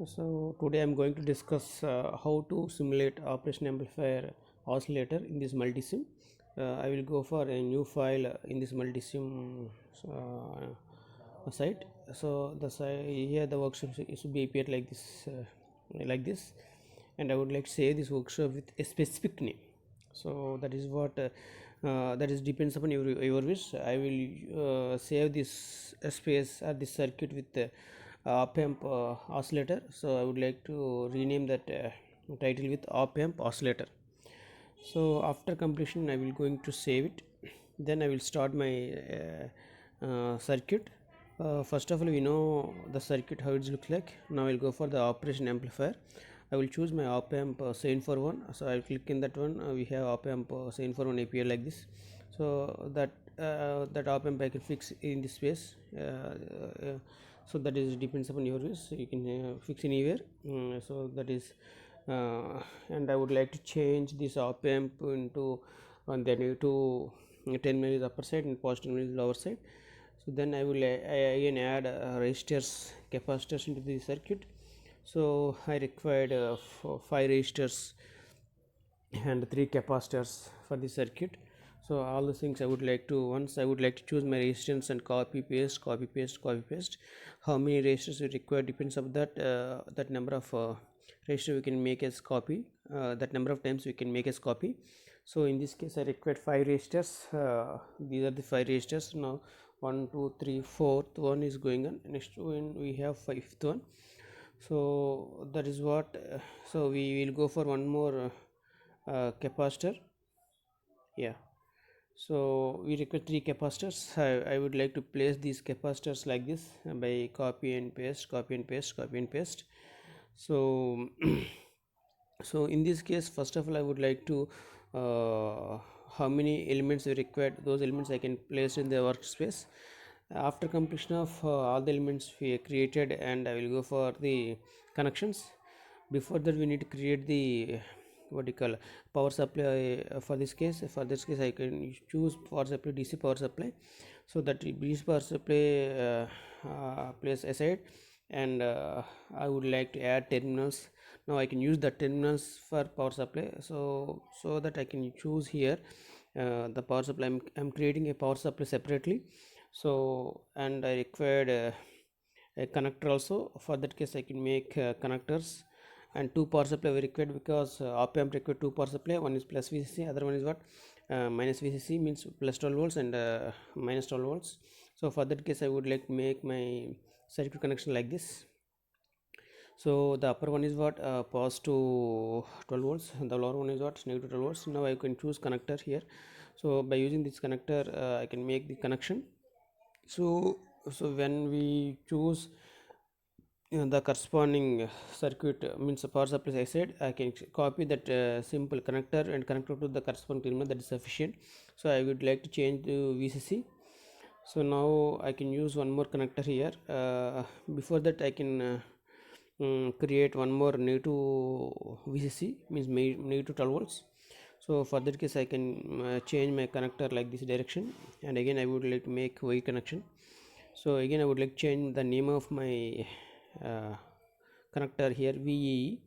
So today I'm going to discuss how to simulate operation amplifier oscillator in this multisim. I will go for a new file in this multisim site. So the site here the workshop should be appeared like this, and I would like to save this workshop with a specific name. So that is what that is depends upon your wish. I will save this space or this circuit with op amp oscillator. So I would like to rename that title with op amp oscillator. So after completion I will going to save it, then I will start my circuit. First of all, we know the circuit how it looks like. Now I'll go for the operation amplifier. I will choose my op amp Sain for one. So I will click in that one. We have op amp Sain for one API like this. So that op amp I can fix in this space. So that is depends upon your use. You can fix anywhere. So that is and I would like to change this op amp into on the negative 10 mm upper side and positive 10 mm lower side. So then I will again add resistors capacitors into the circuit. So I required 5 resistors and 3 capacitors for the circuit. So all the things I would like to, once I would like to choose my resistance and copy paste. How many resistors we require depends on that that number of resistor we can make as copy, that number of times we can make as copy. So in this case I required 5 resistors. These are the 5 resistors. Now 1 2 3 4th one is going on. Next one we have 5th one. So that is what so we will go for one more capacitor. Yeah, so we require 3 capacitors. I would like to place these capacitors like this by copy and paste, copy and paste. So so in this case, first of all I would like to how many elements we required, those elements I can place in the workspace. After completion of all the elements we created, and I will go for the connections. Before that we need to create the what do you call power supply. For this case, I can choose power supply, DC power supply. So that DC power supply place aside, and I would like to add terminals. Now I can use the terminals for power supply. So that I can choose here the power supply. I'm creating a power supply separately. So and I required a connector also. For that case I can make connectors, and 2 power supply were required because op amp required 2 power supply. One is plus VCC, other one is what minus VCC, means plus 12 volts and minus 12 volts. So for that case I would like to make my circuit connection like this. So the upper one is what positive 12 volts, the lower one is what negative 12 volts. Now I can choose connector here. So by using this connector I can make the connection. So when we choose the corresponding circuit, means the power supply I said, I can copy that simple connector and connect it to the corresponding terminal. That is sufficient. So I would like to change to VCC. So now I can use one more connector here. Before that I can create one more negative VCC, means negative 12 volts. So for that case I can change my connector like this direction, and again I would like to make Y connection. So again I would like to change the name of my connector here, VEE.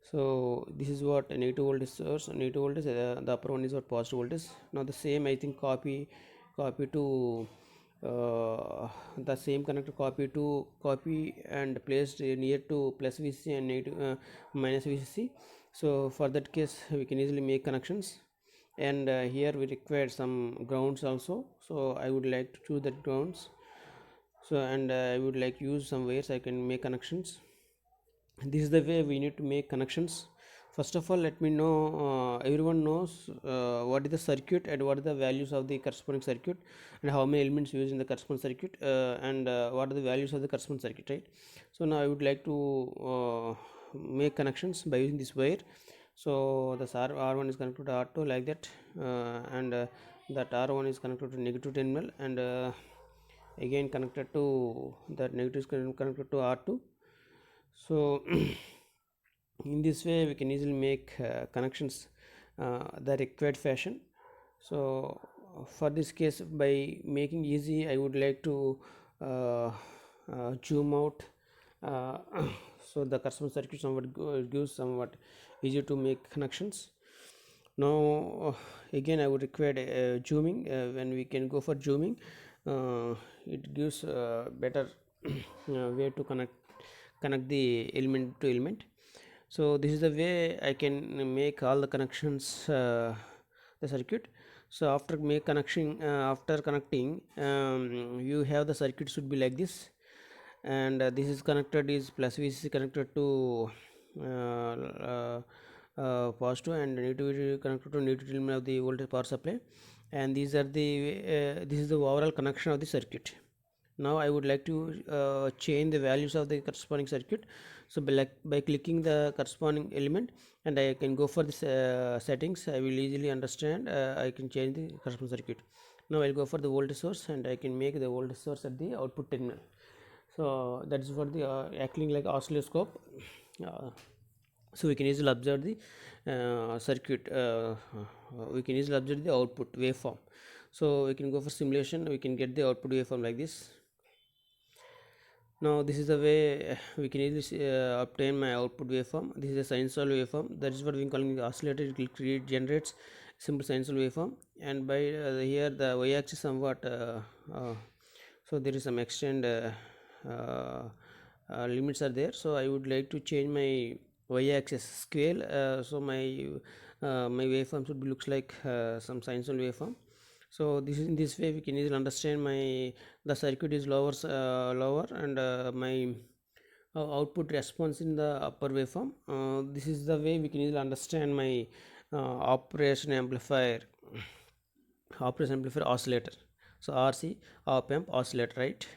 So this is what a negative voltage source, negative voltage, the upper one is what positive voltage. Now the same I think copy to the same connector, copy and placed near to plus VCC and negative minus VCC. So for that case we can easily make connections, and here we require some grounds also. So I would like to choose that grounds. So and I would like to use some wires I can make connections. This is the way we need to make connections. First of all, let me know everyone knows what is the circuit and what are the values of the corresponding circuit, and how many elements used in the corresponding circuit, and what are the values of the corresponding circuit, right? So now I would like to make connections by using this wire. So the R1 is connected to R2 like that, and that R1 is connected to negative terminal, and again connected to that negative is connected to R2. So in this way we can easily make connections the required fashion. So for this case, by making easy, I would like to zoom out. uh, so the corresponding circuit somewhat gives somewhat easier to make connections. Now again I would require zooming. When we can go for zooming, it gives better way to connect the element to element. So this is the way I can make all the connections the circuit. So after connecting, you have the circuit should be like this, and this is connected is plus VCC connected to positive, and negativity connected to negative terminal of the voltage power supply, and these are the this is the overall connection of the circuit. Now I would like to change the values of the corresponding circuit. So by clicking the corresponding element, and I can go for this settings, I will easily understand. I can change the corresponding circuit. Now I'll go for the voltage source, and I can make the voltage source at the output terminal. So that is for the acting like oscilloscope. So we can easily observe the circuit. We can easily observe the output waveform. So we can go for simulation, we can get the output waveform like this. Now this is the way we can easily obtain my output waveform. This is a sinusoidal waveform. That is what we are calling the oscillator. It will generates simple sinusoidal waveform, and by here the y-axis somewhat so there is some extent limits are there. So I would like to change my y-axis scale. So my waveform should be looks like some sinusoidal waveform. So this is in this way we can easily understand the circuit is lower, and my output response in the upper waveform. This is the way we can easily understand my operation amplifier oscillator. So RC op amp oscillator, right?